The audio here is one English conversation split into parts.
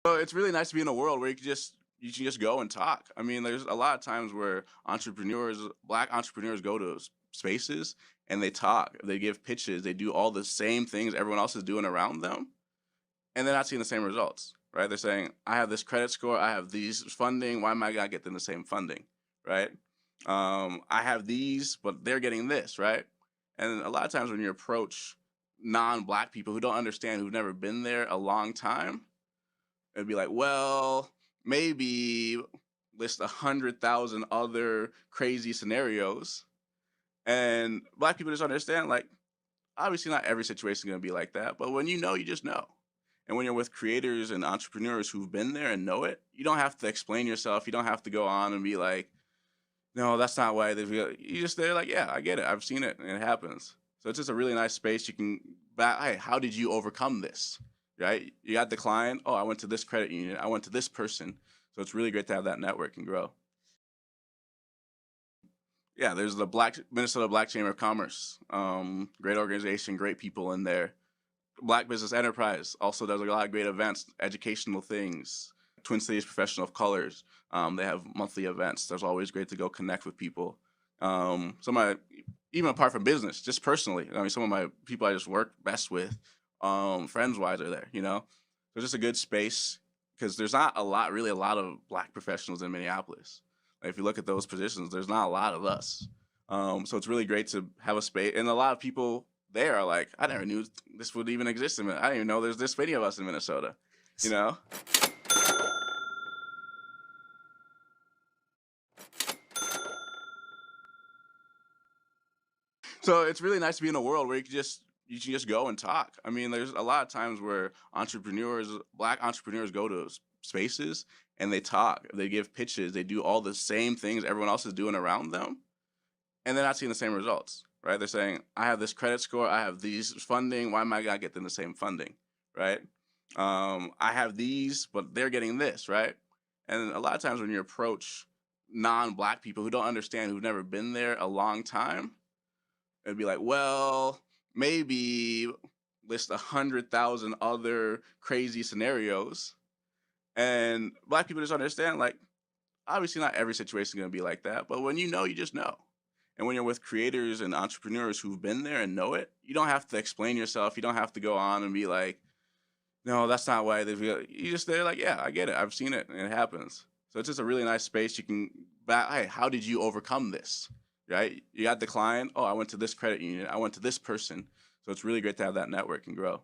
So it's really nice to be in a world where you can just go and talk. I mean, there's a lot of times where black entrepreneurs go to spaces and they talk, they give pitches, they do all the same things everyone else is doing around them, and they're not seeing the same results, right? They're saying, I have this credit score, I have these funding, why am I not getting the same funding, right? I have these, but they're getting this, right? And a lot of times when you approach non-black people who don't understand, who've never been there a long time, it'd be like, well, maybe list 100,000 other crazy scenarios. And black people just understand, like, obviously not every situation is going to be like that, but when you know, you just know. And when you're with creators and entrepreneurs who've been there and know it, you don't have to explain yourself. You don't have to go on and be like, no, that's not why they feel. You just, they're like, yeah, I get it. I've seen it and it happens. So it's just a really nice space. You can, hey, how did you overcome this? Right? You got the client. Oh, I went to this credit union. I went to this person. So it's really great to have that network and grow. Yeah, there's the Minnesota Black Chamber of Commerce. Great organization, great people in there. Black Business Enterprise also does a lot of great events, educational things. Twin Cities Professional of Colors. They have monthly events. There's always great to go connect with people. Even apart from business, just personally, I mean, some of my people I just work best with, friends-wise, are there. So just a good space because there's not a lot of black professionals in Minneapolis. Like, if you look at those positions, there's not a lot of us. So it's really great to have a space, and a lot of people there are like, I never knew this would even exist in Minnesota. I didn't even know there's this many of us in Minnesota. So it's really nice to be in a world where you can just go and talk. I mean, there's a lot of times where black entrepreneurs go to spaces and they talk, they give pitches, they do all the same things everyone else is doing around them, and they're not seeing the same results, right? They're saying, I have this credit score, I have these funding, why am I not getting the same funding, right? I have these, but they're getting this, right? And a lot of times when you approach non-black people who don't understand, who've never been there a long time, it'd be like, well, maybe list 100,000 other crazy scenarios. And black people just understand, like, obviously not every situation is going to be like that, but when you know, you just know. And when you're with creators and entrepreneurs who've been there and know it, you don't have to explain yourself. You don't have to go on and be like, no, that's not why they feel. They're like, yeah, I get it. I've seen it and it happens. So it's just a really nice space. You can, hey, how did you overcome this? Right? You got the client. Oh, I went to this credit union. I went to this person. So it's really great to have that network and grow.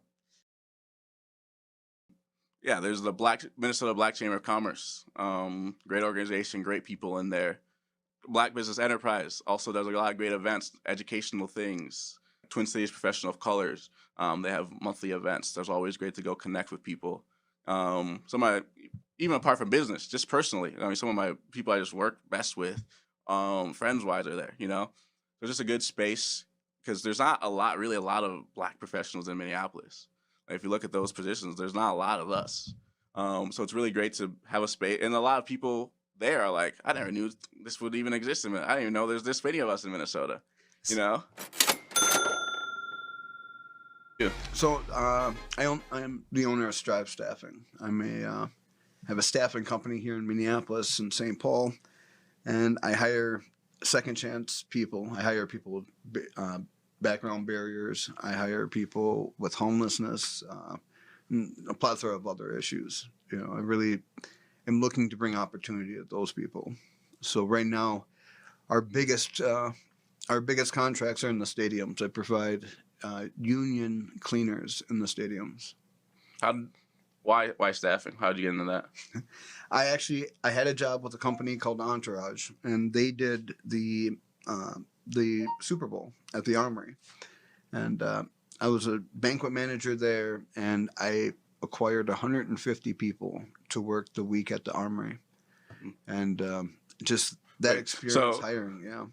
Yeah, there's the Minnesota Black Chamber of Commerce. Great organization, great people in there. Black Business Enterprise also does a lot of great events, educational things. Twin Cities Professional of Colors. They have monthly events. There's always great to go connect with people. Even apart from business, just personally, I mean, some of my people I just work best with, friends-wise, are there. So just a good space because there's not a lot of black professionals in Minneapolis. Like, if you look at those positions, there's not a lot of us. So it's really great to have a space, and a lot of people there are like, I never knew this would even exist in Minnesota. I didn't even know there's this many of us in Minnesota. So I am the owner of Strive Staffing. Have a staffing company here in Minneapolis and St. Paul, and I hire second chance people. I hire people with background barriers. I hire people with homelessness, and a plethora of other issues. I really am looking to bring opportunity to those people. So right now, our biggest contracts are in the stadiums. I provide union cleaners in the stadiums. Why staffing? How did you get into that? I had a job with a company called Entourage, and they did the Super Bowl at the Armory, and I was a banquet manager there, and I acquired 150 people to work the week at the Armory, and just that experience hiring, yeah.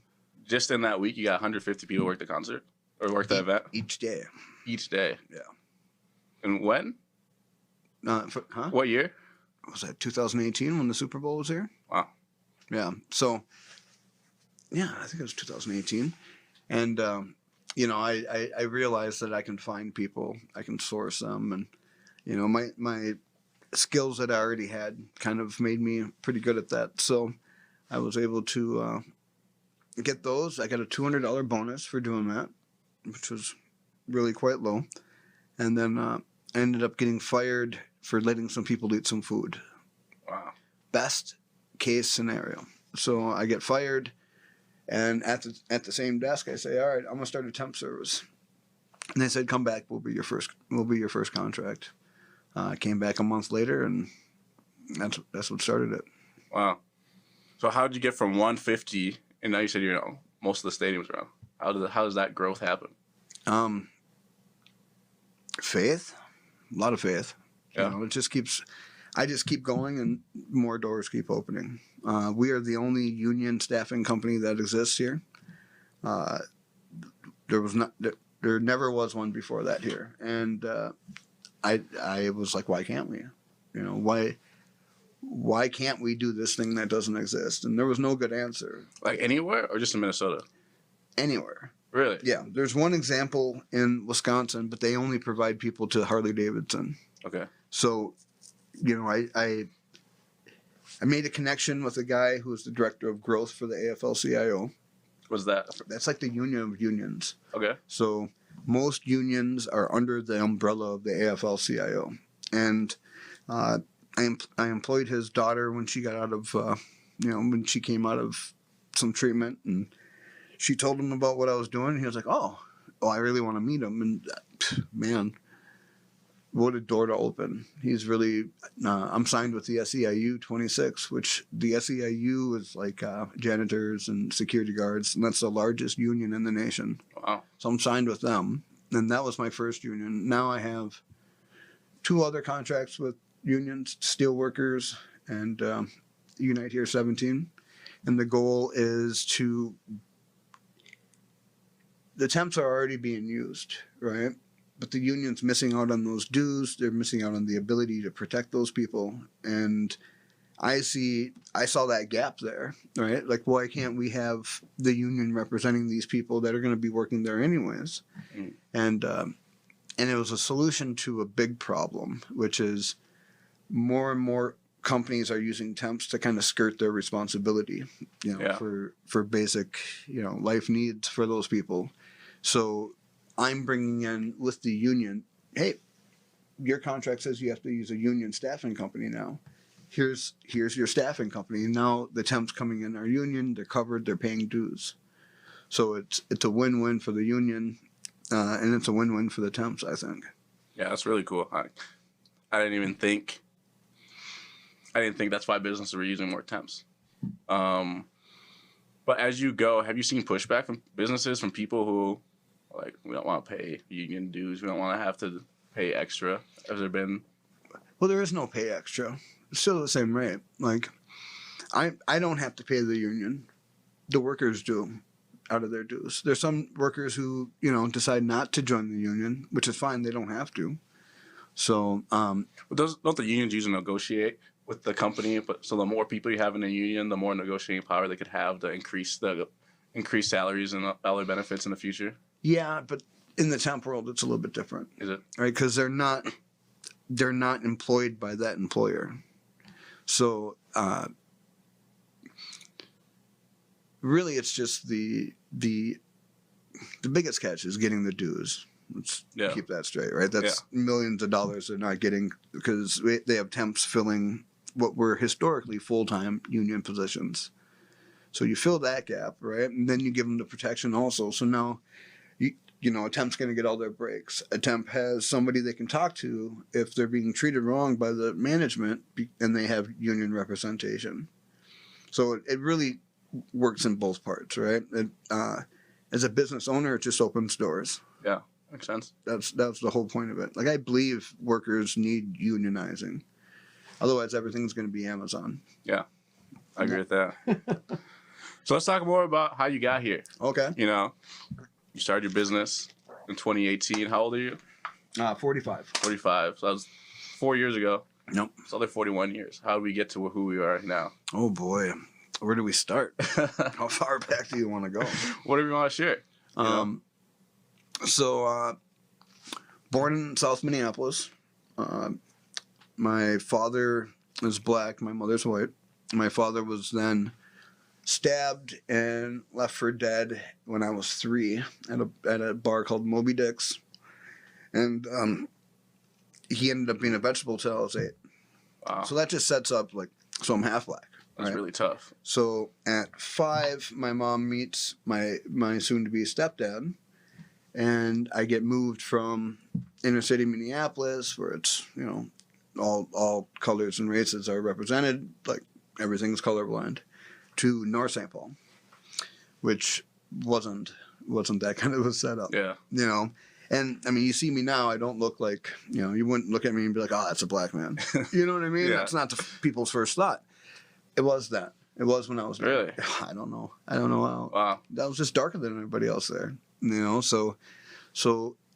Just in that week, you got 150 people work the concert or work the event each day. Each day, yeah. And when? What year? Was that 2018 when the Super Bowl was here? Wow. Yeah. So, yeah, I think it was 2018. And, I realized that I can find people, I can source them. And, my skills that I already had kind of made me pretty good at that. So I was able to get those. I got a $200 bonus for doing that, which was really quite low. And then I ended up getting fired for letting some people eat some food. Wow. Best case scenario. So I get fired, and at the same desk I say, all right, I'm gonna start a temp service. And they said, come back. We'll be your first contract. I came back a month later, and that's what started it. Wow. So how did you get from 150, and now you said most of the stadiums around? How does that growth happen? Faith, a lot of faith. Yeah. It just keeps. I just keep going, and more doors keep opening. We are the only union staffing company that exists here. There never was one before that here, and I was like, why can't we? Why can't we do this thing that doesn't exist? And there was no good answer. Like anywhere, or just in Minnesota? Anywhere. Really? Yeah. There's one example in Wisconsin, but they only provide people to Harley Davidson. Okay. So, I made a connection with a guy who was the director of growth for the AFL-CIO. What's that? That's like the union of unions. Okay. So most unions are under the umbrella of the AFL-CIO. And I employed his daughter when she got out of, when she came out of some treatment. And she told him about what I was doing. He was like, oh, I really want to meet him. And man, what a door to open. He's really, I'm signed with the SEIU 26, which the SEIU is like janitors and security guards, and that's the largest union in the nation. Wow. So I'm signed with them, and that was my first union. Now I have 2 other contracts with unions, Steelworkers and Unite Here 17, and the goal is the temps are already being used, right? But the union's missing out on those dues. They're missing out on the ability to protect those people. And I saw that gap there, right? Like, why can't we have the union representing these people that are going to be working there anyways? Mm. And it was a solution to a big problem, which is more and more companies are using temps to kind of skirt their responsibility, for basic, life needs for those people. So I'm bringing in with the union, hey, your contract says you have to use a union staffing company now. Here's your staffing company. Now the temps coming in are union, they're covered, they're paying dues. So it's a win-win for the union, and it's a win-win for the temps, I think. Yeah, that's really cool. I didn't think that's why businesses were using more temps. But as you go, have you seen pushback from businesses, from people who, like, we don't want to pay union dues, we don't want to have to pay extra? Has there been? Well, there is no pay extra. It's still the same rate. Like, I don't have to pay the union. The workers do out of their dues. There's some workers who, decide not to join the union, which is fine. They don't have to. So, don't the unions usually negotiate with the company? But so the more people you have in a union, the more negotiating power they could have to increase salaries and other benefits in the future. Yeah, but in the temp world, it's a little bit different. Is it? Right, because they're not employed by that employer. So really, it's just the biggest catch is getting the dues. Let's keep that straight, right? That's millions of dollars they're not getting because they have temps filling what were historically full-time union positions. So you fill that gap, right? And then you give them the protection also. So now, a temp's going to get all their breaks. A temp has somebody they can talk to if they're being treated wrong by the management and they have union representation. So it really works in both parts, right? As a business owner, it just opens doors. Yeah, makes sense. That's the whole point of it. Like, I believe workers need unionizing. Otherwise, everything's going to be Amazon. Yeah, I agree with that. So let's talk more about how you got here. Okay. You started your business in 2018. How old are you? 45. 45. So that was 4 years ago. Nope. It's another 41 years. How did we get to who we are now? Oh, boy. Where do we start? How far back do you want to go? Whatever you want to share. So, born in South Minneapolis. My father is black. My mother's white. My father was then stabbed and left for dead when I was 3 at a bar called Moby Dick's. And he ended up being a vegetable till I was 8. Wow. So that just sets up, like, so I'm half black. That's really tough. So at 5, my mom meets my soon-to-be stepdad, and I get moved from inner city Minneapolis, where it's, you know, all colors and races are represented, like everything's colorblind, to North St. Paul, which wasn't that kind of a setup. Yeah. You know, and I mean, you see me now, I don't look like, you know, you wouldn't look at me and be like, oh, that's a black man. You know what I mean? Yeah. That's not people's first thought. It was that. It was when I was Really? I don't know how. Wow. That was just darker than everybody else there. You know, so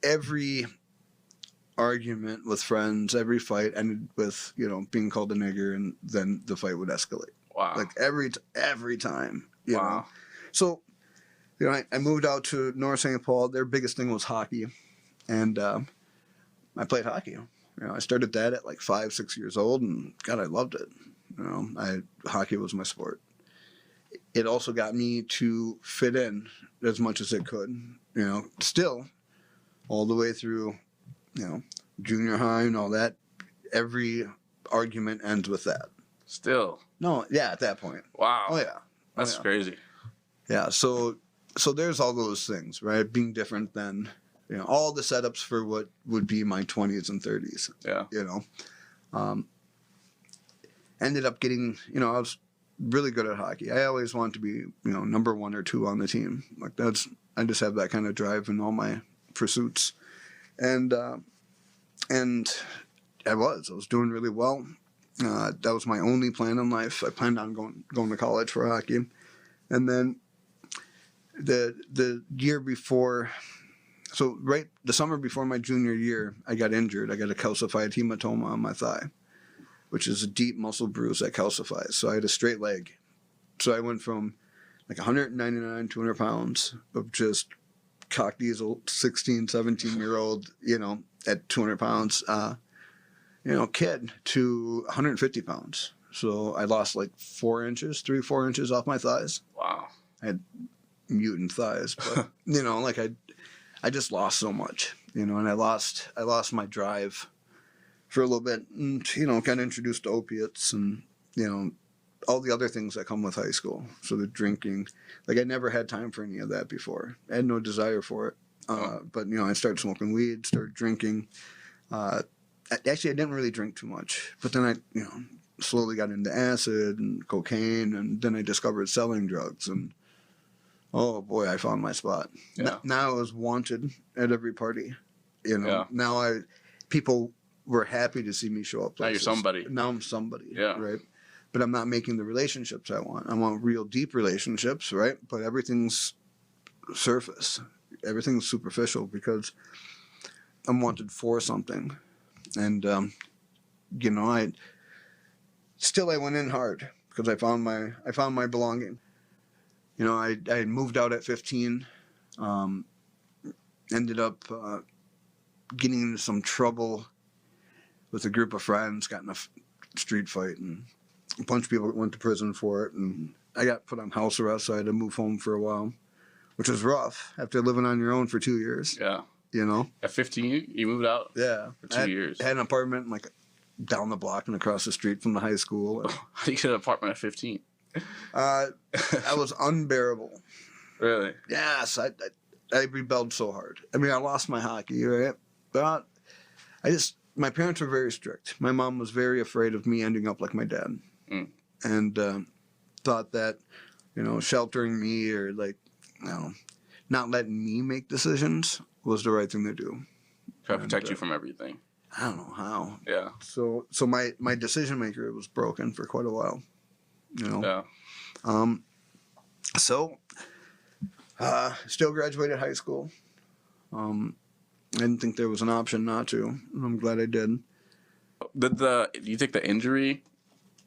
every argument with friends, every fight ended with, you know, being called a nigger, and then the fight would escalate. Wow. Like every time. You Wow. know? So, you know, I moved out to North St. Paul. Their biggest thing was hockey, and I played hockey. You know, I started that at like 5, 6 years old, and God, I loved it. You know, hockey was my sport. It also got me to fit in as much as it could. You know, still, all the way through, you know, junior high and all that. Every argument ends with that. Still. No, yeah, at that point. Wow. Oh yeah, That's crazy. Yeah, so there's all those things, right? Being different than, you know, all the setups for what would be my 20s and 30s. Yeah. You know, ended up getting, you know, I was really good at hockey. I always wanted to be, you know, number 1 or 2 on the team. Like I just have that kind of drive in all my pursuits, and I was doing really well. That was my only plan in life. I planned on going to college for hockey, and then the year before, so right the summer before my junior year, I got injured. I got a calcified hematoma on my thigh, which is a deep muscle bruise that calcifies. So I had a straight leg. So I went from like 199, 200 pounds of just cock diesel 16, 17-year-old, you know, at 200 pounds, you know, kid, to 150 pounds. So I lost like 4 inches off my thighs. Wow. I had mutant thighs, but you know, like I just lost so much, you know, and I lost my drive for a little bit, and, you know, got introduced to opiates and, you know, all the other things that come with high school. So the drinking, like I never had time for any of that before. I had no desire for it. But, you know, I started smoking weed, started drinking. Actually, I didn't really drink too much, but then I, you know, slowly got into acid and cocaine, and then I discovered selling drugs, and oh boy, I found my spot. Yeah. Now I was wanted at every party. You know, Yeah. now people were happy to see me show up places. Now you're somebody. Now I'm somebody. Yeah. Right. But I'm not making the relationships I want. I want real deep relationships, right? But everything's surface. Everything's superficial because I'm wanted for something. And, you know, I went in hard because I found my belonging. You know, I moved out at 15, ended up getting into some trouble with a group of friends, got in a street fight, and a bunch of people went to prison for it, and I got put on house arrest, so I had to move home for a while, which was rough after living on your own for 2 years. Yeah. You know? At 15, you moved out? Yeah. For 2 years. I had an apartment like down the block and across the street from the high school. How do you get an apartment at 15? I was unbearable. Really? Yes, I rebelled so hard. I mean, I lost my hockey, right? But my parents were very strict. My mom was very afraid of me ending up like my dad. And thought that, you know, sheltering me or, like, you know, not letting me make decisions was the right thing to do. Try to protect you from everything. I don't know how. Yeah. So my decision maker was broken for quite a while. You know. Yeah. So still graduated high school. I didn't think there was an option not to. And I'm glad I did. Do you think the injury,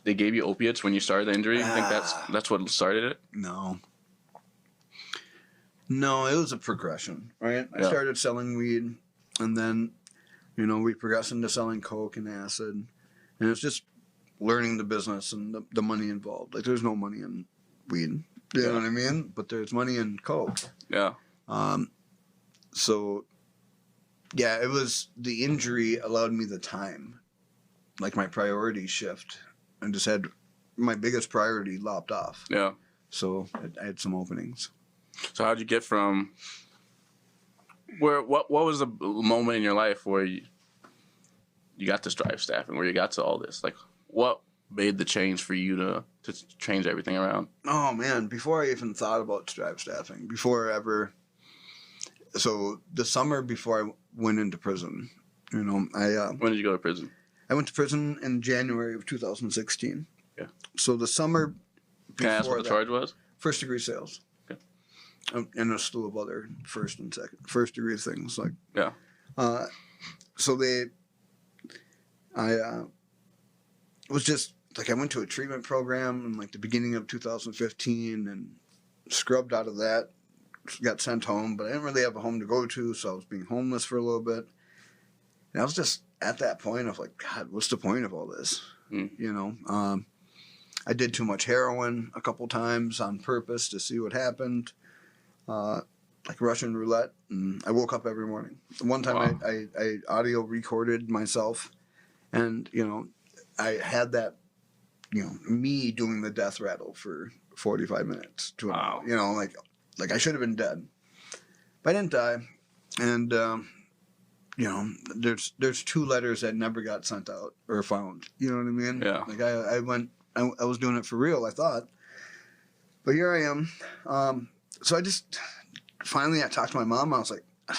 they gave you opiates when you started the injury? You think that's what started it? No, it was a progression, right? Yeah. I started selling weed, and then, you know, we progressed into selling coke and acid, And it's just learning the business and the money involved. Like, there's no money in weed. You know what I mean? But there's money in coke. Yeah. So, yeah, it was the injury allowed me the time. Like, my priorities shift. I just had my biggest priority lopped off. Yeah. So I had some openings. So how'd you get from what was the moment in your life where you got to Strive Staffing, where you got to all this? Like, what made the change for you to change everything around? Oh, man, before I even thought about Strive Staffing, so the summer before I went into prison, when did you go to prison? I went to prison in January of 2016. Yeah. So the summer before Can I ask what the charge was? First degree sales. Okay. And a slew of other first degree things. Like, yeah. So I was just like, I went to a treatment program in like the beginning of 2015 and scrubbed out of that, got sent home, but I didn't really have a home to go to, so I was being homeless for a little bit. And I was just at that point of like, God, what's the point of all this? I did too much heroin a couple times on purpose to see what happened, like Russian roulette. And I woke up every morning. One time I audio recorded myself, and, I had that, me doing the death rattle for 45 minutes to an hour, like I should have been dead. But I didn't die. And, there's 2 letters that never got sent out or found. You know what I mean? Yeah. Like I was doing it for real, I thought. But here I am. So finally I talked to my mom. I was like, I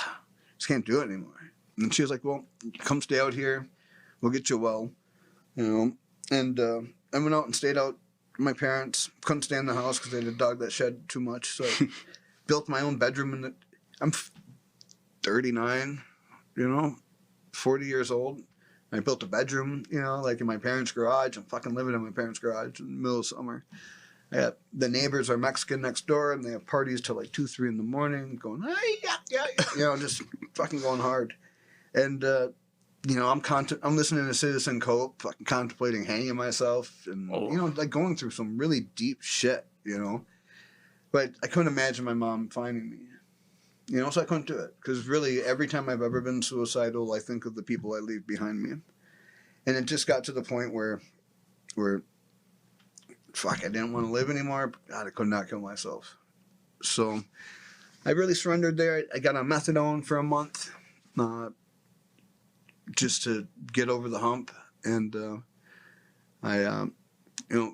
just can't do it anymore. And she was like, well, come stay out here. We'll get you well. And I went out and stayed out with my parents. Couldn't stay in the house because they had a dog that shed too much. So I built my own bedroom. I'm 39, 40 years old. I built a bedroom, like in my parents' garage. I'm fucking living in my parents' garage in the middle of summer. The neighbors are Mexican next door, and they have parties till like 2, 3 in the morning, going, hey, yeah, just fucking going hard. And, I'm listening to Citizen Cope, fucking contemplating hanging myself, and, like going through some really deep shit, But I couldn't imagine my mom finding me. So I couldn't do it. Because really, every time I've ever been suicidal, I think of the people I leave behind me. And it just got to the point where fuck, I didn't want to live anymore. God, I could not kill myself. So I really surrendered there. I got on methadone for a month just to get over the hump. And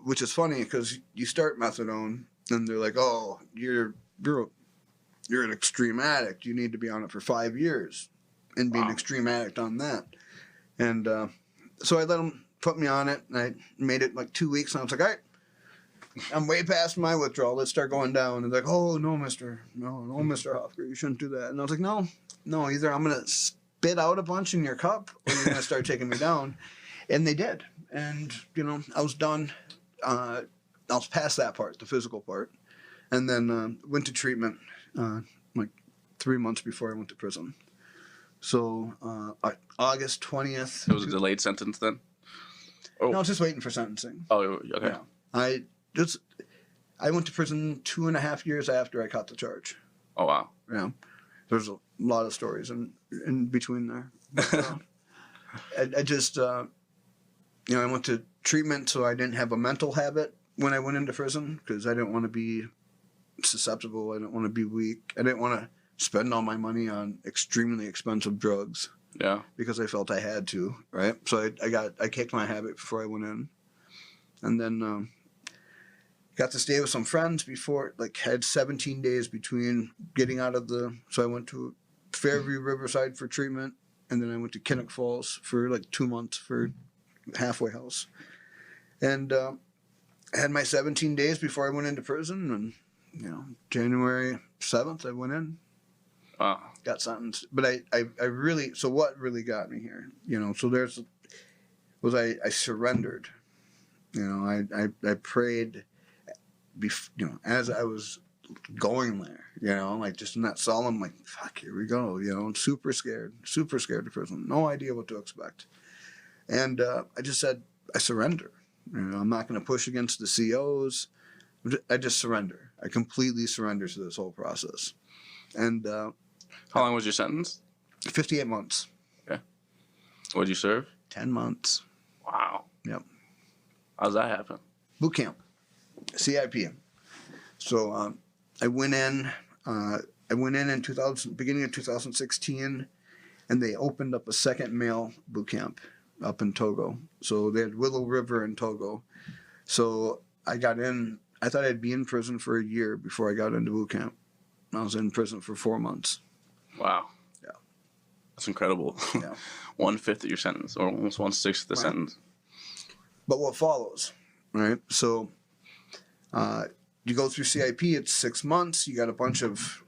which is funny because you start methadone and they're like, oh, you're an extreme addict. You need to be on it for 5 years and be an extreme addict on that. And so I let them put me on it, and I made it like 2 weeks, and I was like, all right, I'm way past my withdrawal. Let's start going down. And they're like, oh, no, Mr. Hofker, you shouldn't do that. And I was like, no, either I'm going to spit out a bunch in your cup or you're going to start taking me down. And they did. And, I was done. I was past that part, the physical part. And then went to treatment like 3 months before I went to prison. So August 20th. It was a delayed sentence then? Oh. No, I was just waiting for sentencing. Oh, okay. Yeah. I went to prison 2.5 years after I caught the charge. Oh, wow. Yeah. There's a lot of stories in between there. But, I just, I went to treatment so I didn't have a mental habit when I went into prison because I didn't want to be susceptible. I didn't want to be weak. I didn't want to spend all my money on extremely expensive drugs. Yeah. Because I felt I had to, right? So I kicked my habit before I went in. And then got to stay with some friends before, like had 17 days between getting out of so I went to Fairview Riverside for treatment, and then I went to Kinnick Falls for like 2 months for halfway house. And I had my 17 days before I went into prison, and, January 7th I went in. Wow. Got sentenced. But I really, so what really got me here, so I surrendered. I prayed, as I was going there, like just in that cell, I'm like, fuck, here we go, I'm super scared of prison. No idea what to expect. And I just said, I surrender. I'm not going to push against the COs. I just surrender. I completely surrender to this whole process. And how long was your sentence? 58 months. Okay. What did you serve? 10 months. Wow. Yep. How's that happen? Boot camp. CIP. So I went in. In beginning of 2016, and they opened up a second male boot camp up in Togo. So they had Willow River in Togo. So I got in. I thought I'd be in prison for a year before I got into boot camp. I was in prison for 4 months. Wow. Yeah. That's incredible. Yeah. 1/5 of your sentence, or almost 1/6 of the sentence. But what follows, right? So you go through CIP. It's 6 months. You got a bunch of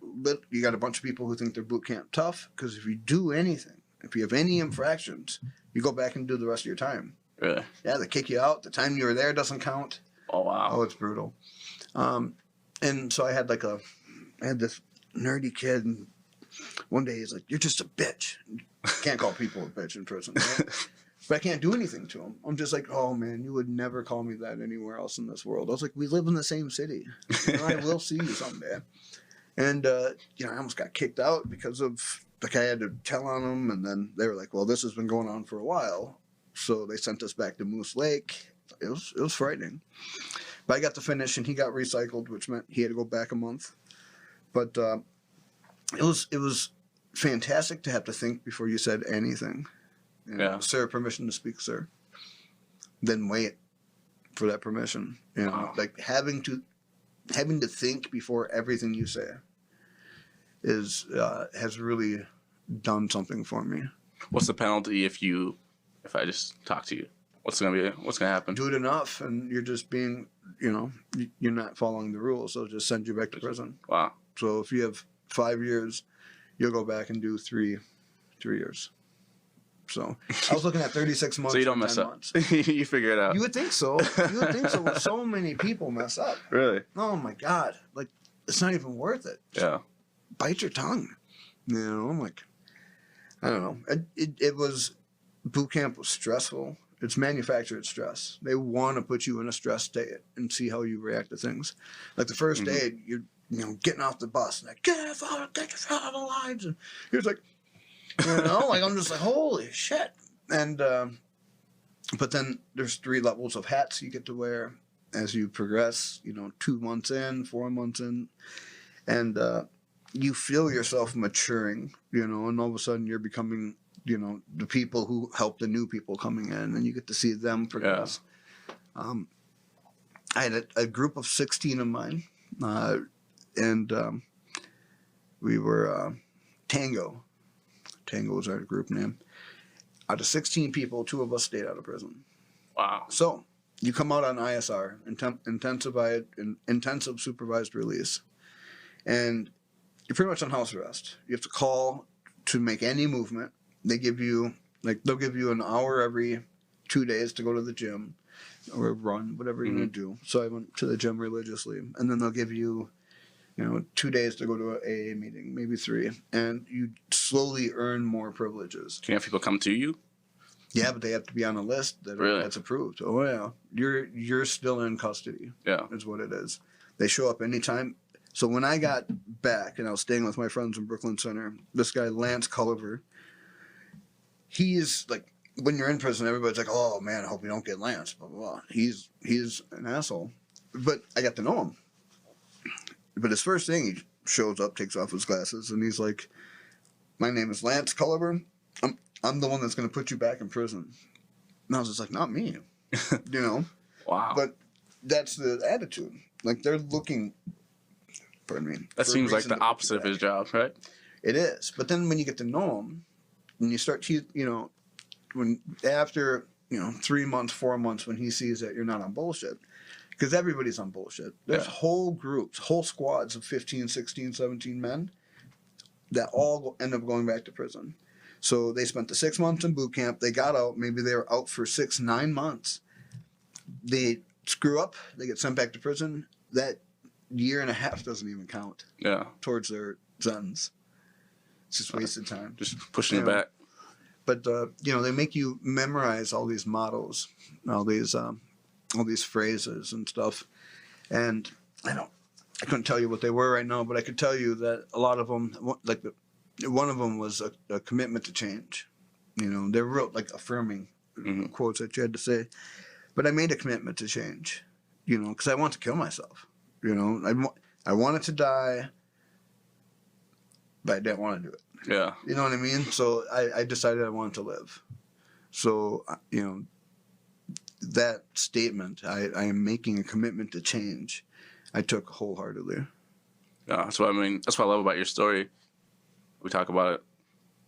people who think they're boot camp tough, because if you do anything, if you have any infractions, you go back and do the rest of your time. Really? Yeah, they kick you out. The time you were there doesn't count. Oh wow. Oh, it's brutal. And so I had this nerdy kid, and one day he's like, "You're just a bitch." Can't call people a bitch in prison, right? But I can't do anything to him. I'm just like, "Oh man, you would never call me that anywhere else in this world." I was like, "We live in the same city. I will see you someday." And I almost got kicked out because of I had to tell on them, and then they were like, "Well, this has been going on for a while," so they sent us back to Moose Lake. It was frightening, but I got to finish, and he got recycled, which meant he had to go back a month. But it was fantastic to have to think before you said anything. Yeah. Sir, permission to speak, sir. Then wait for that permission. Wow. Like having to think before everything you say has really done something for me. What's the penalty if I just talk to you? What's gonna happen? Do it enough, and you're just being, you're not following the rules. They'll just send you back to prison. Wow. So if you have 5 years, you'll go back and do 3 years. So I was looking at 36 months. So you don't mess up. You figure it out. You would think so. But so many people mess up. Really? Oh my God! Like it's not even worth it. Yeah. Bite your tongue. I'm like, I don't know. It was boot camp was stressful. It's manufactured stress. They want to put you in a stress state and see how you react to things. Like the first day, you're getting off the bus and like, get your phone out of the lines, and you're like, I'm just like, holy shit. And but then there's 3 levels of hats you get to wear as you progress. 2 months in, 4 months in, and you feel yourself maturing. And all of a sudden you're becoming the people who help the new people coming in, and you get to see them progress. Yeah. I had a group of 16 of mine, and we were Tango. Tango was our group name. Out of 16 people, 2 of us stayed out of prison. Wow. So you come out on ISR, intensive supervised release, and you're pretty much on house arrest. You have to call to make any movement. They give you they'll give you an hour every 2 days to go to the gym or run, whatever you're gonna do. So I went to the gym religiously, and then they'll give you 2 days to go to an AA meeting, maybe 3, and you slowly earn more privileges. Can you have people come to you? Yeah, but they have to be on a list that's approved. Oh yeah, you're still in custody. Yeah, is what it is. They show up anytime. So when I got back and I was staying with my friends in Brooklyn Center, this guy Lance Culliver, he's like, when you're in prison, everybody's like, "Oh man, I hope you don't get Lance." Blah blah blah. He's an asshole, but I got to know him. But his first thing, he shows up, takes off his glasses, and he's like, "My name is Lance Culliver. I'm the one that's going to put you back in prison." And I was just like, "Not me," Wow. But that's the attitude. Like they're looking. Pardon me. That seems like the opposite of his job, right? It is. But then when you get to know him, and you start to, when after 3 months, 4 months, when he sees that you're not on bullshit. Because everybody's on bullshit. There's whole groups, whole squads of 15, 16, 17 men that all end up going back to prison. So they spent the 6 months in boot camp. They got out. Maybe they were out for 6, 9 months. They screw up. They get sent back to prison. That year and a half doesn't even count. Yeah. Towards their sentence. It's just wasted time. Just pushing it back. But they make you memorize all these mottos, all these phrases and stuff. And I couldn't tell you what they were right now, but I could tell you that a lot of them, one of them was a commitment to change. They wrote like affirming quotes that you had to say. But I made a commitment to change, because I want to kill myself. I wanted to die, but I didn't want to do it. Yeah. You know what I mean? So I decided I wanted to live. So, that statement, I am making a commitment to change, I took wholeheartedly. Yeah, that's what I mean. That's what I love about your story. We talk about it.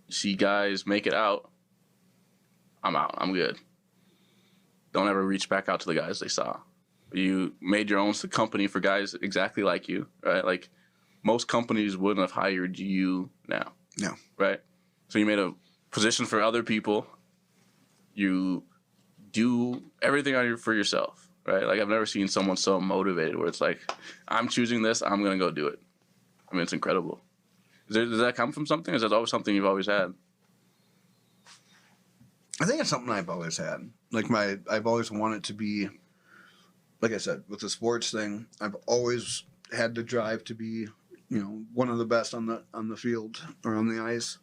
You see guys make it out. I'm out. I'm good. Don't ever reach back out to the guys they saw. You made your own company for guys exactly like you, right? Like most companies wouldn't have hired you now. No. Right? So you made a position for other people. You do everything for yourself, right? Like I've never seen someone so motivated where it's like, I'm choosing this, I'm going to go do it. I mean, it's incredible. Does that come from something? Or is that always something you've always had? I think it's something I've always had. Like I've always wanted to be, like I said, with the sports thing, I've always had the drive to be, one of the best on the field or on the ice.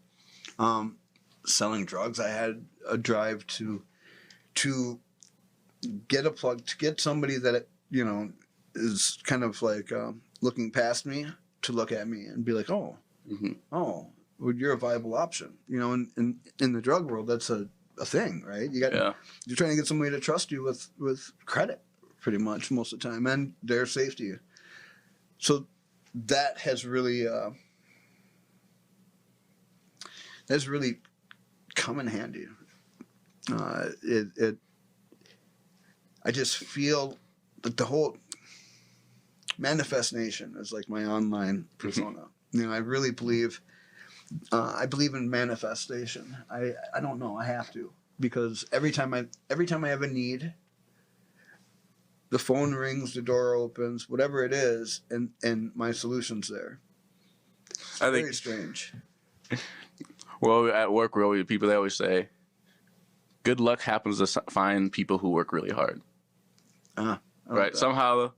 Selling drugs, I had a drive to get a plug, to get somebody that, is kind of like looking past me to look at me and be like, oh, well, you're a viable option. In the drug world, that's a thing, right? You're trying to get somebody to trust you with credit, pretty much most of the time, and their safety. So that has really come in handy. I just feel that the whole Manifest Nation is like my online persona. I really believe. I believe in manifestation. I don't know. I have to, because every time I have a need, the phone rings, the door opens, whatever it is, and my solution's there. It's very strange. Well, at work, people they always say, good luck happens to find people who work really hard. Right? Somehow,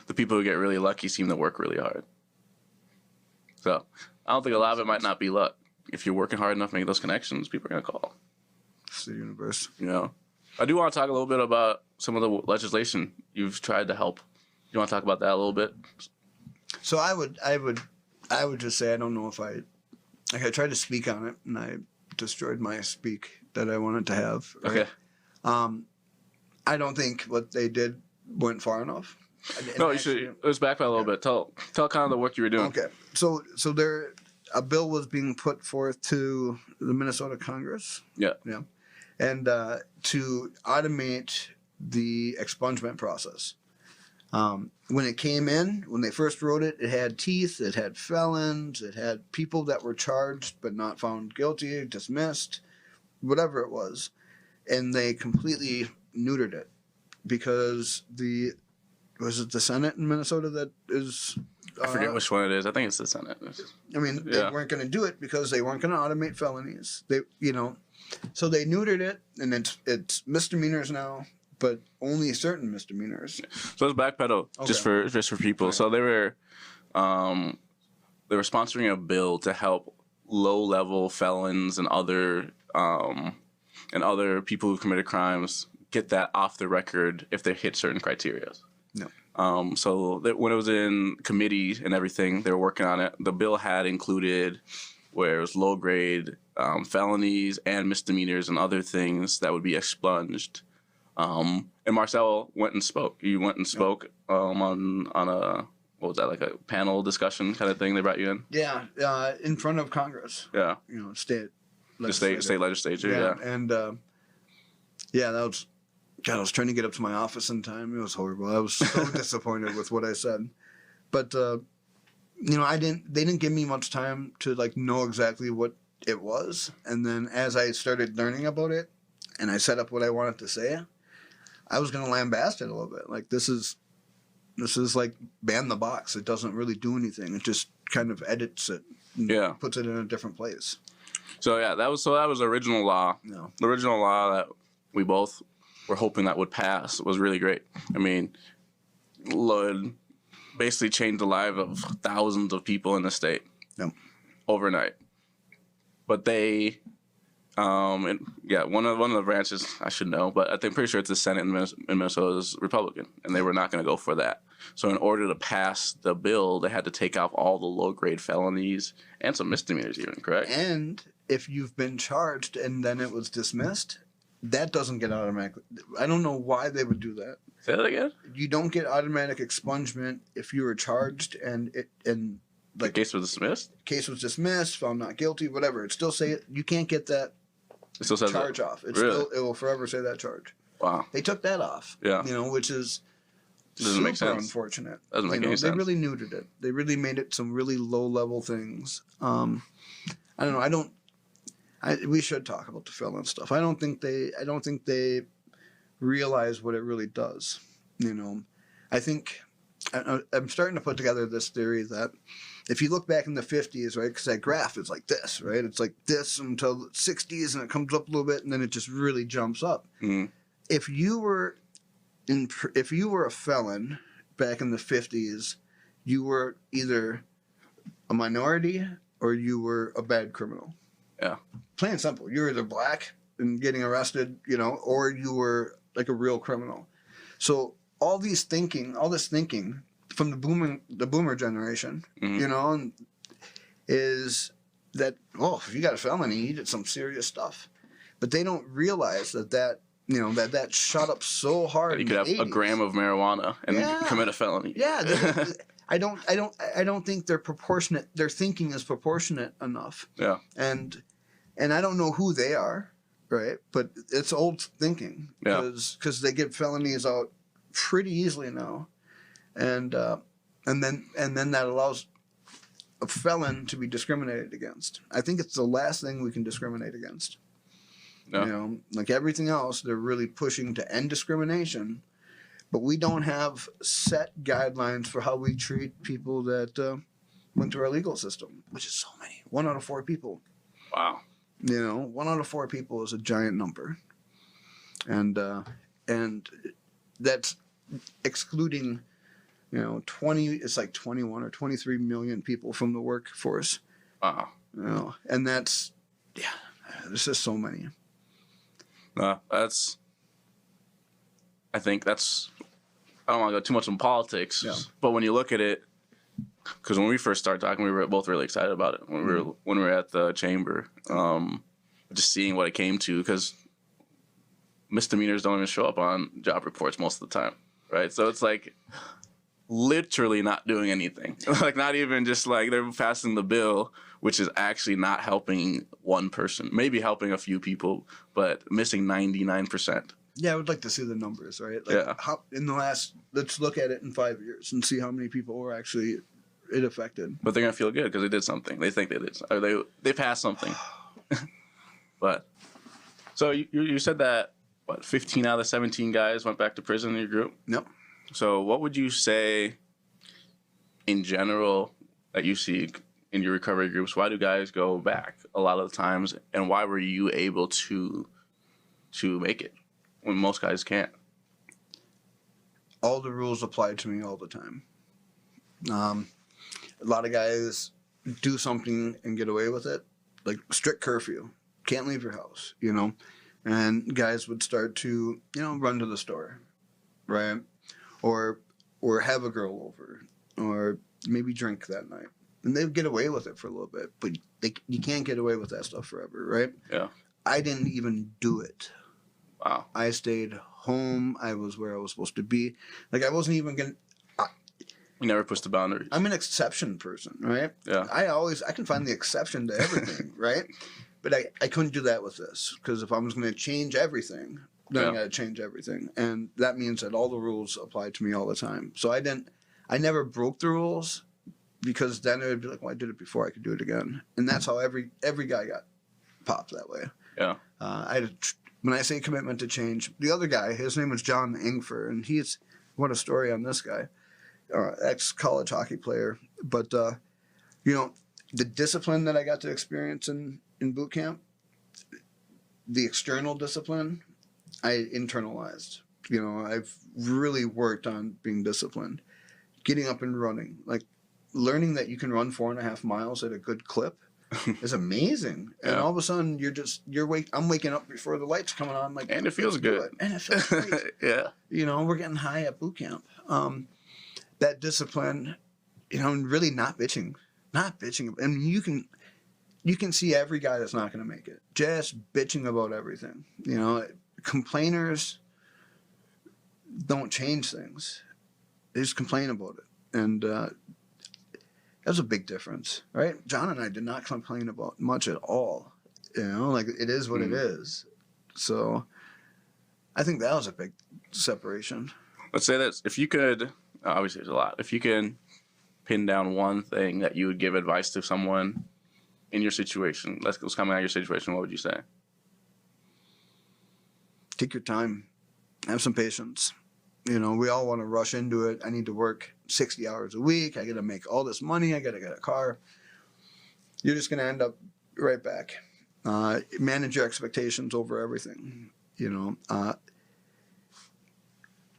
the people who get really lucky seem to work really hard. So, I don't think a lot of it might not be luck. If you're working hard enough to make those connections, people are going to call. It's the universe. I do want to talk a little bit about some of the legislation you've tried to help. You want to talk about that a little bit? So I would just say I don't know if I tried to speak on it and I destroyed my speak that I wanted to have. Right? Okay. I don't think what they did went far enough. No, you should. Let's back a little bit. Tell kind of the work you were doing. Okay. So a bill was being put forth to the Minnesota Congress. Yeah. Yeah. And to automate the expungement process. When it came in, when they first wrote it, it had teeth, it had felons, it had people that were charged but not found guilty, dismissed, whatever it was. And they completely neutered it because was it the Senate in Minnesota that is... I forget which one it is. I think it's the Senate. They weren't going to do it because they weren't going to automate felonies. So they neutered it, and it's misdemeanors now, but only certain misdemeanors. So let's backpedal just for people. Right. So they were sponsoring a bill to help low-level felons and other people who committed crimes get that off the record if they hit certain criteria. No. So when it was in committee and everything, they were working on it. The bill had included where it was low-grade felonies and misdemeanors and other things that would be expunged. And Marcel went and spoke. You went and spoke on a, what was that, like a panel discussion kind of thing they brought you in? Yeah, in front of Congress. Yeah. State legislature, yeah. And, that was... God, I was trying to get up to my office in time. It was horrible. I was so disappointed with what I said. But, they didn't give me much time to, know exactly what it was. And then as I started learning about it and I set up what I wanted to say, I was going to lambast it a little bit. Like, this is like ban the box. It doesn't really do anything. It just kind of edits it and puts it in a different place. So yeah, that was the original law. No. The original law that we both were hoping that would pass was really great. I mean, would basically changed the lives of thousands of people in the state overnight. But they, one of the branches I should know, but I'm pretty sure it's the Senate in Minnesota is Republican, and they were not going to go for that. So in order to pass the bill, they had to take off all the low-grade felonies and some misdemeanors even, correct? And if you've been charged and then it was dismissed, that doesn't get automatically. I don't know why they would do that. Say that again? You don't get automatic expungement if you were charged The case was dismissed? Case was dismissed, found not guilty, whatever. It still say you can't get that it still says charge that. off. It will forever say that charge. Wow. They took that off. Yeah. Which is doesn't make sense. Unfortunate. Doesn't make any sense. They really neutered it. They really made it some really low level things. I don't know. We should talk about the felon stuff. I don't think they realize what it really does. I think I'm starting to put together this theory that if you look back in the 50s, right, because that graph is like this, right? It's like this until the 60s, and it comes up a little bit, and then it just really jumps up. Mm-hmm. If you were a felon back in the 50s, you were either a minority or you were a bad criminal. Yeah. Plain and simple. You were either black and getting arrested, or you were like a real criminal. So all this thinking from the boomer generation, mm-hmm. Is that, if you got a felony, you did some serious stuff. But they don't realize that shot up so hard. You could have 80s. A gram of marijuana and commit a felony. Yeah. I don't think they're proportionate. Their thinking is proportionate enough. Yeah. And I don't know who they are, right? But it's old thinking. Yeah. Because they get felonies out pretty easily now, and then that allows a felon to be discriminated against. I think it's the last thing we can discriminate against. Yeah. Like everything else, they're really pushing to end discrimination, but we don't have set guidelines for how we treat people that went through our legal system, which is so many. 1 out of 4 people. Wow. 1 out of 4 people is a giant number, and that's excluding, 20. It's like 21 or 23 million people from the workforce. Wow. And that's there's just so many. I think I don't want to go too much in politics, but when you look at it, because when we first started talking, we were both really excited about it when we were at the chamber, just seeing what it came to, because misdemeanors don't even show up on job reports most of the time, right? So it's like literally not doing anything. Like not even just like they're passing the bill, which is actually not helping one person, maybe helping a few people, but missing 99%. Yeah, I would like to see the numbers, right? Like how, let's look at it in 5 years and see how many people were actually it affected. But they're gonna feel good because they did something. They think they did, or they passed something. But so you said that 15 out of the 17 guys went back to prison in your group? Yep. So what would you say in general that you see in your recovery groups? Why do guys go back a lot of the times, and why were you able to make it when most guys can't? All the rules apply to me all the time. A lot of guys do something and get away with it, like strict curfew. Can't leave your house, And guys would start to, run to the store, right? Or have a girl over, or maybe drink that night. And they'd get away with it for a little bit, but you can't get away with that stuff forever, right? Yeah. I didn't even do it. Wow. I stayed home. I was where I was supposed to be. Like, I wasn't even going to... You never pushed the boundaries. I'm an exception person, right? Yeah. I can find the exception to everything, right? But I couldn't do that with this, because if I was going to change everything, then I got to change everything. And that means that all the rules apply to me all the time. So I never broke the rules, because then it would be like, well, I did it before, I could do it again. And that's how every guy got popped that way. Yeah. When I say commitment to change, the other guy, his name was John Ingfer, and what a story on this guy, ex-college hockey player. But, the discipline that I got to experience in in boot camp, the external discipline, I internalized. You know, I've really worked on being disciplined, getting up and running, like learning that you can run 4.5 miles at a good clip is amazing. And all of a sudden I'm waking up before the lights coming on, like, and it feels good. And it feels great. Yeah. You know, we're getting high at boot camp. That discipline, you know, and really not bitching. I mean, you can see every guy that's not going to make it just bitching about everything. You know, complainers don't change things. They just complain about it. And that was a big difference, right? John and I did not complain about much at all. You know, like, it is what it is. So I think that was a big separation. Let's say this. If you could, obviously there's a lot. If you can pin down one thing that you would give advice to someone in your situation, let's come out of your situation, what would you say? Take your time. Have some patience. You know, we all want to rush into it. I need to work 60 hours a week. I got to make all this money. I got to get a car. You're just going to end up right back. Manage your expectations over everything. You know,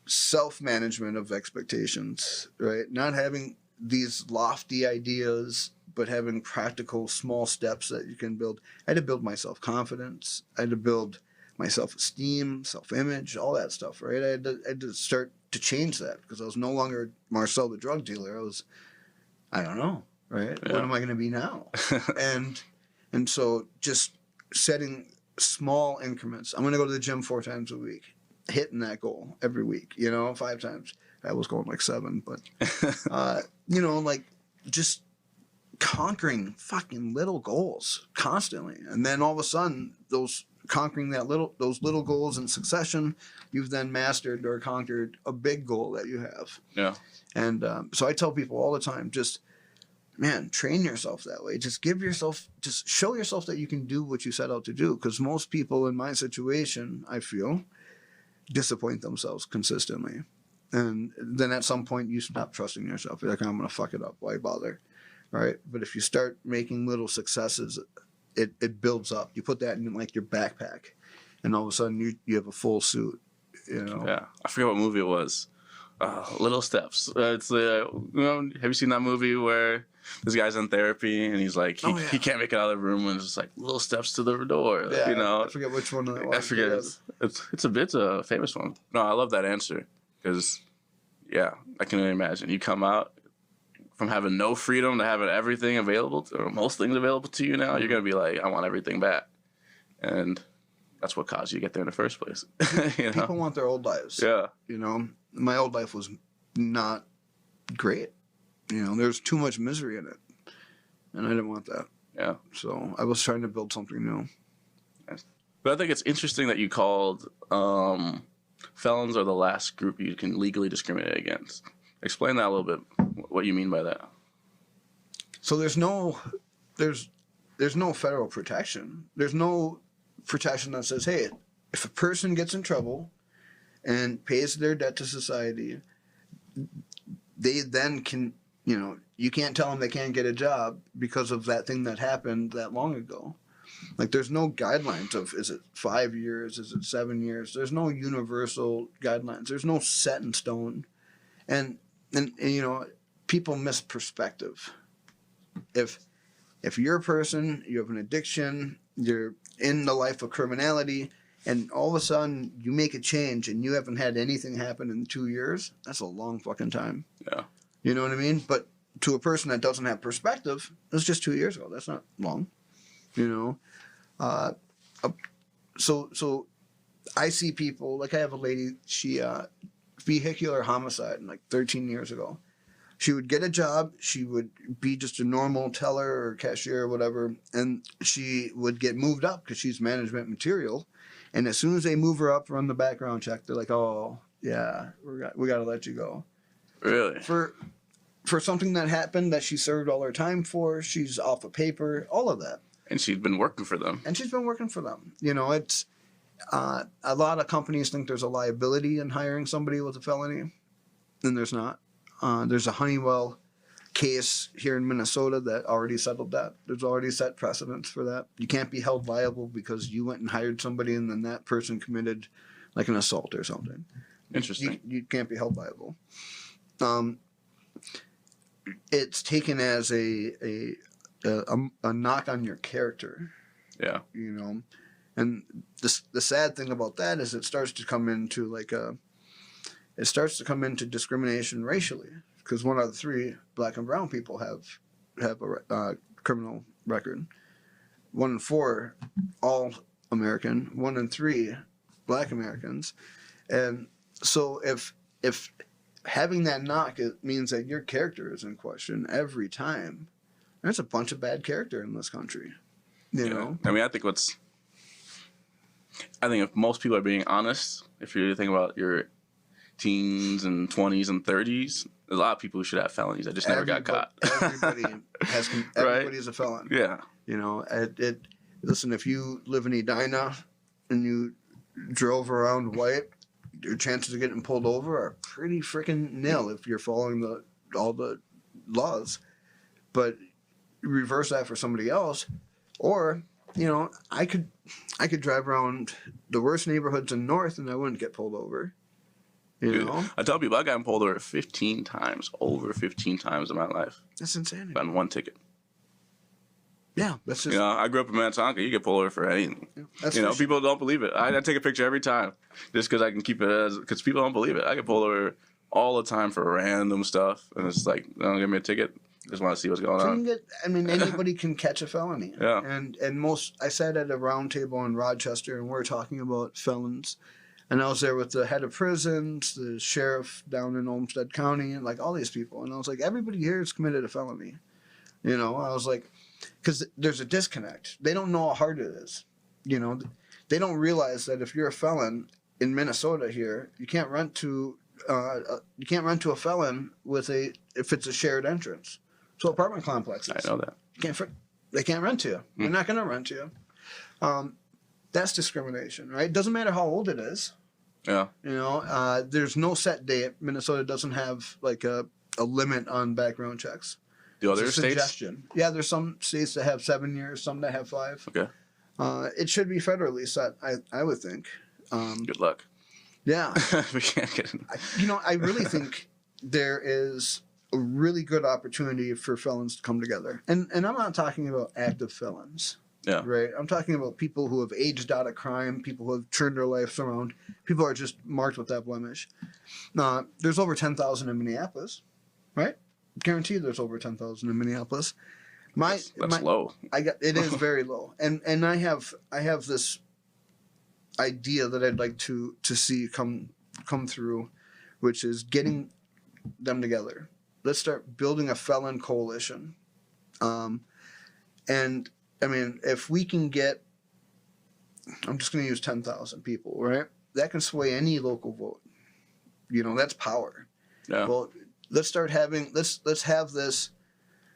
self-management of expectations, right? Not having these lofty ideas, but having practical small steps that you can build. I had to build my self-confidence. I had to build my self-esteem, self-image, all that stuff, right? I had to start to change that because I was no longer Marcel the drug dealer. I don't know, right? Yeah. What am I going to be now? and so just setting small increments. I'm going to go to the gym 4 times a week, hitting that goal every week, you know, 5 times. I was going like 7, but, you know, like just conquering fucking little goals constantly. And then all of a sudden, conquering those little goals in succession, you've then mastered or conquered a big goal that you have. Yeah. And so I tell people all the time, just, man, train yourself that way. Just show yourself that you can do what you set out to do. Because most people in my situation, I feel, disappoint themselves consistently. And then at some point you stop trusting yourself. You're like, I'm going to fuck it up. Why bother? Right? But if you start making little successes, it builds up. You put that in like your backpack, and all of a sudden you have a full suit. You know. Yeah, I forget what movie it was. Little Steps. It's you know, have you seen that movie where this guy's in therapy and he's like he can't make it out of the room and it's just like little steps to the door. Yeah, you know. I forget which one that was. I forget. It's a famous one. No, I love that answer because yeah, I can only imagine you come out from having no freedom to having everything available or most things available to you now. You're gonna be like, I want everything back, and that's what caused you to get there in the first place. You know? People want their old lives. Yeah. You know, my old life was not great. You know, there's too much misery in it, and I didn't want that. Yeah. So I was trying to build something new. But I think it's interesting that you called felons are the last group you can legally discriminate against. Explain that a little bit, what you mean by that. So there's no federal protection. There's no protection that says, hey, if a person gets in trouble and pays their debt to society, they then can, you know, you can't tell them they can't get a job because of that thing that happened that long ago. Like, there's no guidelines of, is it 5 years, is it 7 years? There's no universal guidelines. There's no set in stone. And you know, people miss perspective. If you're a person, you have an addiction, you're in the life of criminality, and all of a sudden you make a change and you haven't had anything happen in 2 years, that's a long fucking time. Yeah. You know what I mean? But to a person that doesn't have perspective, it's just 2 years ago. That's not long. You know? So I see people, like I have a lady, she vehicular homicide like 13 years ago. She would get a job, she would be just a normal teller or cashier or whatever, and she would get moved up because she's management material. And as soon as they move her up, run the background check, they're like, oh, yeah, we got to let you go. Really? For something that happened that she served all her time for, she's off of paper, all of that. And she'd been working for them. You know, it's a lot of companies think there's a liability in hiring somebody with a felony, and there's not. There's a Honeywell case here in Minnesota that already settled that. There's already set precedents for that. You can't be held liable because you went and hired somebody and then that person committed like an assault or something. Interesting. You can't be held liable. It's taken as a knock on your character. Yeah. You know, and the sad thing about that is it starts to come into discrimination racially, because 1 out of 3 black and brown people have a criminal record. 1 in 4 all American. 1 in 3 black Americans, and so if having that knock, it means that your character is in question every time. There's a bunch of bad character in this country. You know? I mean, I think if most people are being honest, if you think about your teens and 20s and 30s, there's a lot of people who should have felonies that just never got caught. Everybody is a felon. Yeah. You know, listen, if you live in Edina and you drove around white, your chances of getting pulled over are pretty freaking nil if you're following all the laws. But reverse that for somebody else, or you know, I could drive around the worst neighborhoods in North and I wouldn't get pulled over. You know, I tell people I got pulled over 15 times, over 15 times in my life. That's insanity. On 1 ticket. Yeah, that's just. You know, I grew up in Minnetonka. You get pulled over for anything. Yeah, people don't believe it. I take a picture every time, just because I can keep it because people don't believe it. I get pulled over all the time for random stuff, and it's like, don't give me a ticket. Just want to see what's going on. Anybody can catch a felony. Yeah. And I sat at a round table in Rochester, and we were talking about felons. And I was there with the head of prisons, the sheriff down in Olmsted County, and like all these people. And I was like, everybody here has committed a felony. You know, I was like, because there's a disconnect. They don't know how hard it is. You know, they don't realize that if you're a felon in Minnesota here, you can't rent to a felon if it's a shared entrance. So apartment complexes. I know that. They can't rent to you. They're not going to rent to you. That's discrimination, right? It doesn't matter how old it is. Yeah. You know, there's no set date. Minnesota doesn't have like a limit on background checks. Do other states? Suggestion. Yeah, there's some states that have 7 years, some that have 5. Okay. It should be federally set, I would think. Good luck. Yeah. We can't get in. I really think there is a really good opportunity for felons to come together. And I'm not talking about active felons. Yeah. Right? I'm talking about people who have aged out of crime, people who have turned their lives around, people who are just marked with that blemish. There's over 10,000 in Minneapolis, right? Guarantee there's over 10,000 in Minneapolis. That's low. It is very low. And I have this idea that I'd like to see come through, which is getting them together. Let's start building a felon coalition. And I mean, if we can get, I'm just going to use 10,000 people, right? That can sway any local vote. You know, that's power. Yeah. Well, let's start having, let's have this.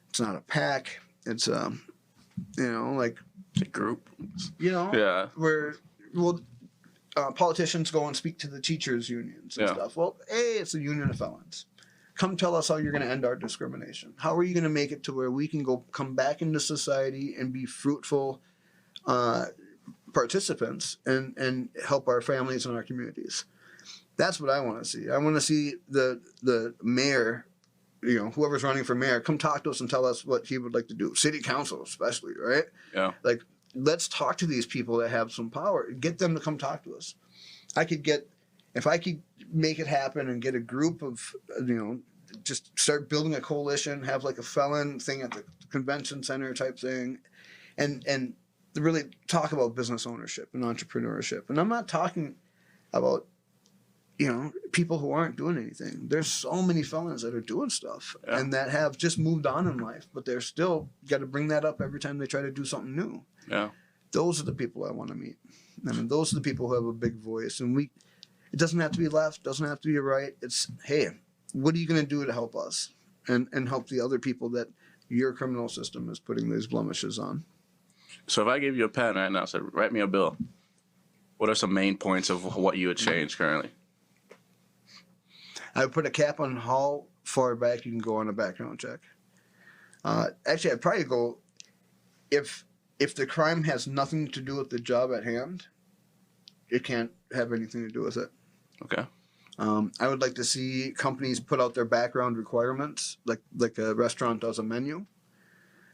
It's not a pack. It's like a group. You know. Yeah. Where politicians go and speak to the teachers' unions and stuff. Well, it's a union of felons. Come tell us how you're going to end our discrimination. How are you going to make it to where we can come back into society and be fruitful participants and help our families and our communities? That's what I want to see. I want to see the mayor, you know, whoever's running for mayor, come talk to us and tell us what he would like to do. City council especially, right? Yeah. Like, let's talk to these people that have some power. Get them to come talk to us. If I could make it happen and get a group of, you know, just start building a coalition, have like a felon thing at the convention center type thing, and really talk about business ownership and entrepreneurship. And I'm not talking about, you know, people who aren't doing anything. There's so many felons that are doing stuff and that have just moved on in life, but they're still got to bring that up every time they try to do something new. Yeah. Those are the people I want to meet. I mean, those are the people who have a big voice. And it doesn't have to be left, doesn't have to be right. It's, hey, what are you going to do to help us and help the other people that your criminal system is putting these blemishes on? So if I gave you a pen right now and said, write me a bill, what are some main points of what you would change currently? I would put a cap on how far back you can go on a background check. Actually, I'd probably go if the crime has nothing to do with the job at hand, it can't have anything to do with it. Okay. I would like to see companies put out their background requirements, like a restaurant does a menu.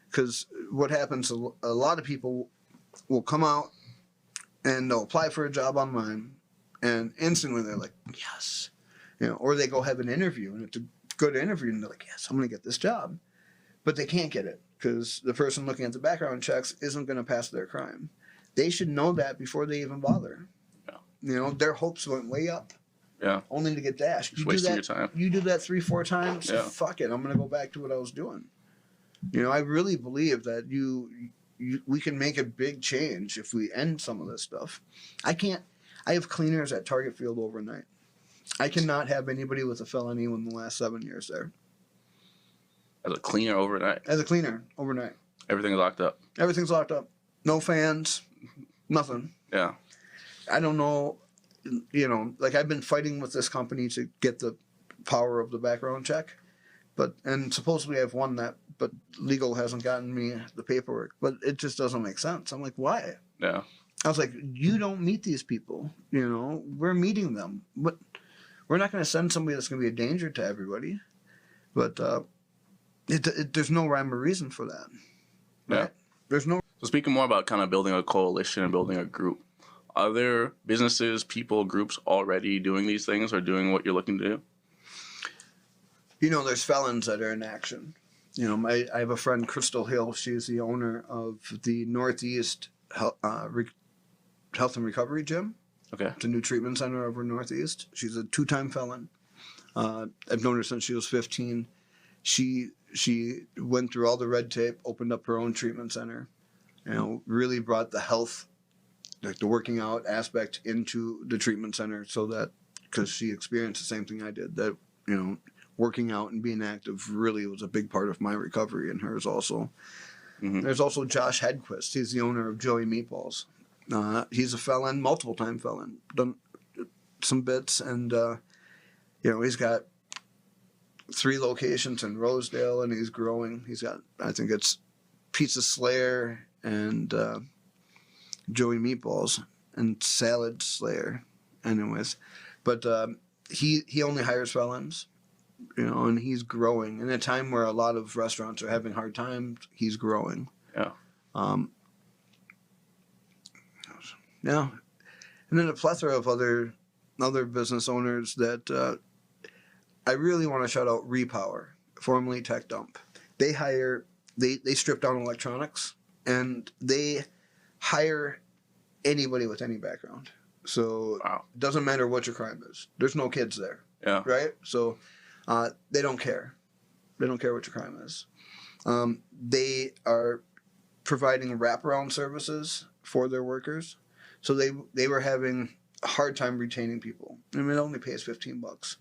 Because what happens, a lot of people will come out and they'll apply for a job online, and instantly they're like, yes. Or they go have an interview, and it's a good interview, and they're like, yes, I'm going to get this job. But they can't get it because the person looking at the background checks isn't going to pass their crime. They should know that before they even bother. Yeah. Their hopes went way up. Yeah. Only to get dashed. Just wasting your time. You do that 3-4 times. Yeah. Fuck it. I'm gonna go back to what I was doing. I really believe that we can make a big change if we end some of this stuff. I have cleaners at Target Field overnight. I cannot have anybody with a felony in the last 7 years there. As a cleaner overnight. As a cleaner overnight. Everything's locked up. Everything's locked up. No fans. Nothing. Yeah. I don't know. I've been fighting with this company to get the power of the background check, and supposedly I've won that, but legal hasn't gotten me the paperwork. But it just doesn't make sense. I'm like, why? Yeah. I was like, you don't meet these people. We're meeting them, but we're not going to send somebody that's going to be a danger to everybody. But there's no rhyme or reason for that. Right? Yeah. There's no. So speaking more about kind of building a coalition and building a group, are there businesses, people, groups already doing these things or doing what you're looking to do? There's felons that are in action. I have a friend, Crystal Hill. She's the owner of the Northeast Health and Recovery Gym. Okay. It's a new treatment center over Northeast. She's a 2-time felon. I've known her since she was 15. She went through all the red tape, opened up her own treatment center, really brought the health, like the working out aspect into the treatment center, so that, because she experienced the same thing I did, that, working out and being active really was a big part of my recovery, and hers also. Mm-hmm. There's also Josh Hedquist. He's the owner of Joey Meatballs. He's a felon, multiple-time felon, done some bits, and, he's got 3 locations in Rosedale, and he's growing. He's got, I think it's Pizza Slayer and Joey Meatballs and Salad Slayer, anyways. But he only hires felons, and he's growing. In a time where a lot of restaurants are having hard times, he's growing. Yeah. Yeah. And then a plethora of other business owners that I really want to shout out. Repower, formerly Tech Dump. They strip down electronics, and they hire anybody with any background. So It doesn't matter what your crime is. There's no kids there. Yeah. Right? So they don't care. They don't care what your crime is. They are providing wraparound services for their workers. So they were having a hard time retaining people. I mean, it only pays $15.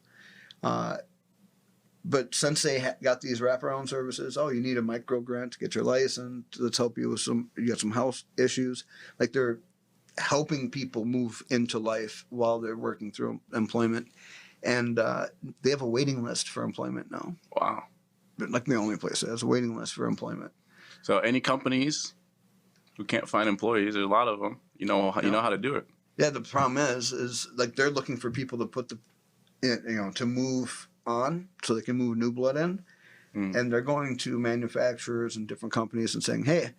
But since they got these wraparound services, you need a micro grant to get your license. Let's help you with you got some health issues. Like, they're helping people move into life while they're working through employment. And they have a waiting list for employment now. Wow. Like the only place that has a waiting list for employment. So any companies who can't find employees, there's a lot of them, you know how to do it. Yeah, the problem is like they're looking for people to put to move on so they can move new blood in. And they're going to manufacturers and different companies and saying, hey,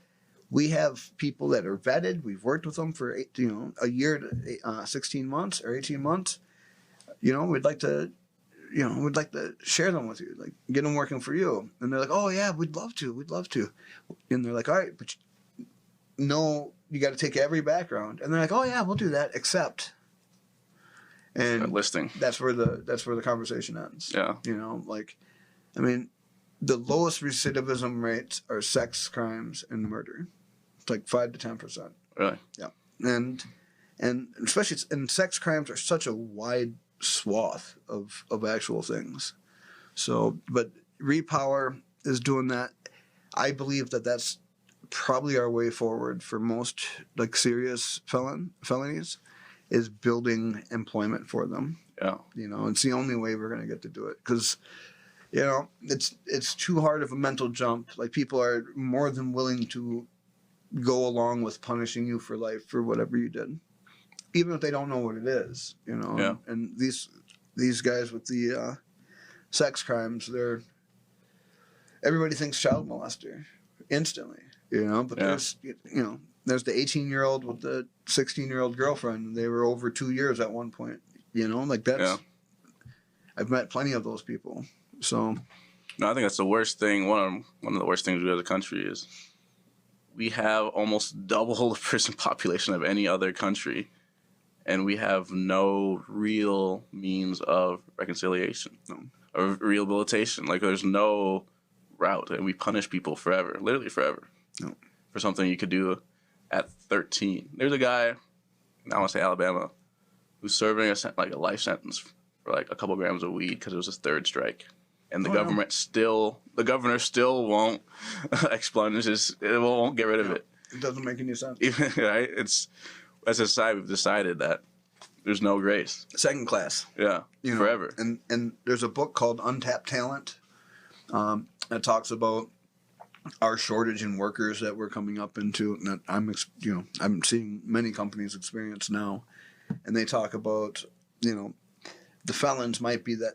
we have people that are vetted. We've worked with them for a year to 16 months or 18 months. We'd like to share them with you, like get them working for you. And they're like, oh yeah, we'd love to. And they're like, all right, but you got to take every background. And they're like, oh yeah, we'll do that, except. And that listing. That's where the conversation ends. Yeah. The lowest recidivism rates are sex crimes and murder. It's like 5 to 10%. Really? Yeah. And especially sex crimes are such a wide swath of actual things. So, but Repower is doing that. I believe that that's probably our way forward for most like serious felonies, is building employment for them. Yeah. It's the only way we're going to get to do it, because You know, it's too hard of a mental jump. Like, people are more than willing to go along with punishing you for life for whatever you did, even if they don't know what it is. You know, Yeah. and these guys with the sex crimes, everybody thinks child molester instantly. You know, but there's there's the 18-year-old with the 16-year-old girlfriend. And they were over 2 years at one point. You know, like that's. Yeah. I've met plenty of those people. So, no, I think that's the worst thing. One of the worst things we do as a country is we have almost double the prison population of any other country, and we have no real means of reconciliation or rehabilitation. Like, there's no route, and we punish people forever, literally forever, for something you could do at 13. There's a guy, I want to say Alabama, who's serving a life sentence for like a couple grams of weed because it was his third strike. And the governor still won't expunge it won't get rid of it. It doesn't make any sense. Right? It's, as a society, we've decided that there's no grace. Second class. Yeah, you know, forever. And there's a book called Untapped Talent that talks about our shortage in workers that we're coming up into. And that I'm seeing many companies experience now, and they talk about the felons might be that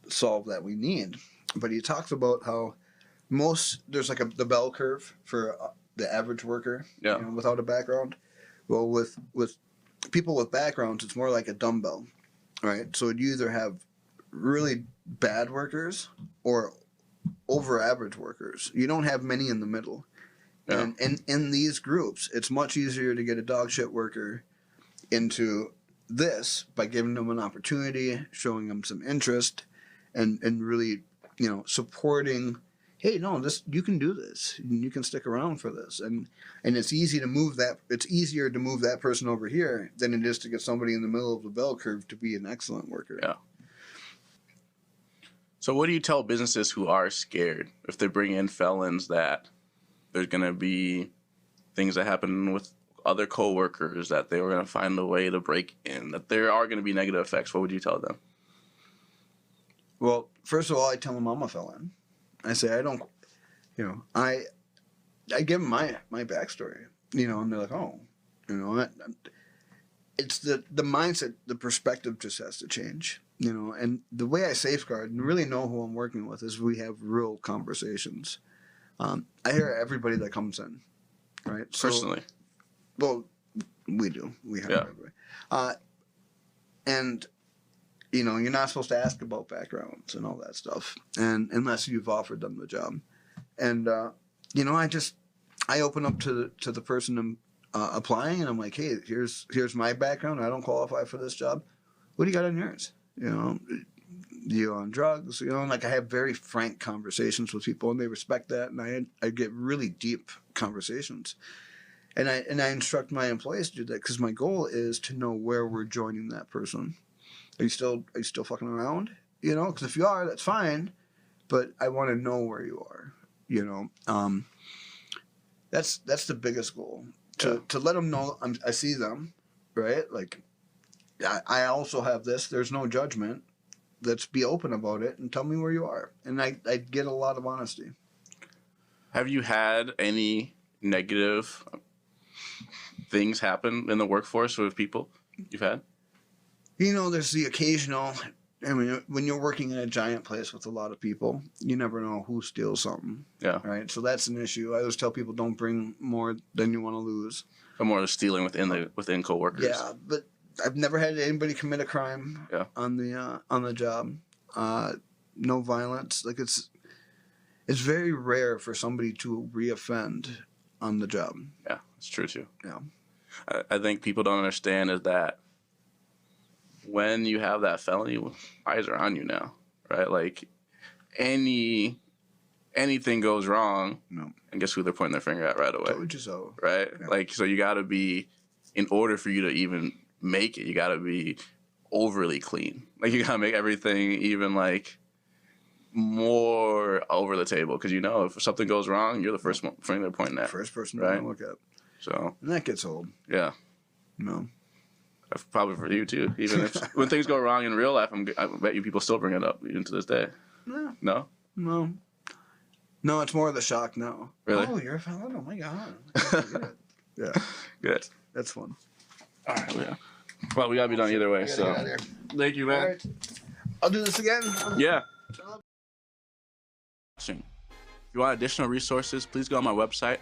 solve that we need, but he talks about how there's like the bell curve for the average worker without a background. Well, with people with backgrounds, it's more like a dumbbell, right? So you either have really bad workers or over average workers. You don't have many in the middle. And in these groups, it's much easier to get a dog shit worker into this by giving them an opportunity, showing them some interest, and really, supporting, hey, no, you can do this. You can stick around for this. And it's easier to move that person over here than it is to get somebody in the middle of the bell curve to be an excellent worker. Yeah. So what do you tell businesses who are scared if they bring in felons that there's going to be things that happen with other coworkers, that they were going to find a way to break in, that there are going to be negative effects? What would you tell them? Well, first of all, I tell them I'm a felon. I say I don't, I give them my backstory, and they're like, oh, it's the mindset, the perspective just has to change, and the way I safeguard and really know who I'm working with is we have real conversations. I hear everybody that comes in, right? Personally. Well, we do. We have everybody. And, you're not supposed to ask about backgrounds and all that stuff, and unless you've offered them the job. And, I open up to the person applying, and I'm like, hey, here's my background. I don't qualify for this job. What do you got on yours? You on drugs? I have very frank conversations with people, and they respect that, and I get really deep conversations. And I instruct my employees to do that because my goal is to know where we're joining that person. Are you still fucking around? Because if you are, that's fine. But I want to know where you are. That's the biggest goal, to let them know I see them, right? Like, I also have this. There's no judgment. Let's be open about it and tell me where you are. And I get a lot of honesty. Have you had any negative things happen in the workforce with people you've had? There's the occasional. I mean, when you're working in a giant place with a lot of people, you never know who steals something. Yeah. Right. So that's an issue. I always tell people, don't bring more than you want to lose. Or more of stealing within coworkers. Yeah, but I've never had anybody commit a crime. On the job. No violence. Like, it's very rare for somebody to reoffend on the job. Yeah, it's true too. Yeah. I think people don't understand is that when you have that felony, eyes are on you now, right? Like, anything goes wrong, and guess who they're pointing their finger at right away? Told you so. Right? Yeah. Like, so you got to be, in order for you to even make it, you got to be overly clean. Like, you got to make everything even, like, more over the table. Because, if something goes wrong, you're the first one they're pointing at. First person right? to look at. So. And that gets old. Yeah. No. Probably for you too. Even if when things go wrong in real life, I bet you people still bring it up even to this day. No. No? No. No, it's more of the shock. No. Really? Oh, you're a felon? Oh my god. Yeah, Good. that's fun. All right. Yeah. Well, we gotta be done either way. I gotta So, get out of here. thank you, man. All right. I'll do this again. Yeah. If you want additional resources, please go on my website,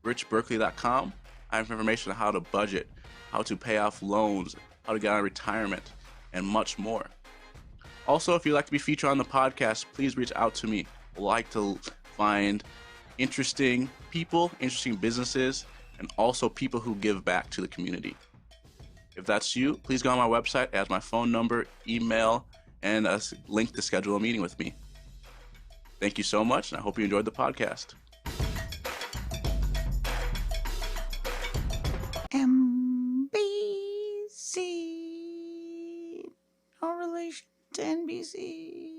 richberkley.com. I have information on how to budget, how to pay off loans, how to get out of retirement, and much more. Also, if you'd like to be featured on the podcast, please reach out to me. I like to find interesting people, interesting businesses, and also people who give back to the community. If that's you, please go on my website. It has my phone number, email, and a link to schedule a meeting with me. Thank you so much, and I hope you enjoyed the podcast. MBC. No relation to NBC.